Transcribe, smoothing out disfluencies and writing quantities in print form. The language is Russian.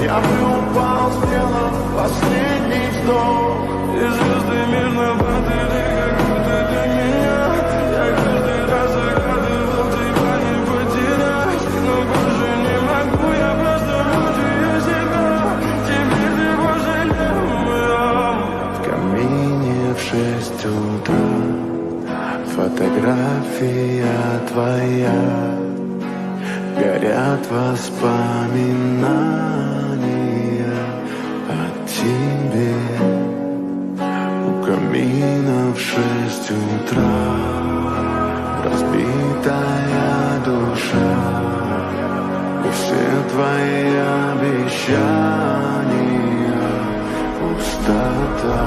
Я бы упал, сделав последний вздох. И звезды мирно падали, как будто для меня. Я каждый раз загадывал тебя не потерять, но больше не могу, я просто мучаю себя. Теперь ты пожалел меня. В камине в 6 утра фотография твоя. Горят воспоминания о тебе. У камина в 6 утра разбитая душа. И все твои обещания пустота.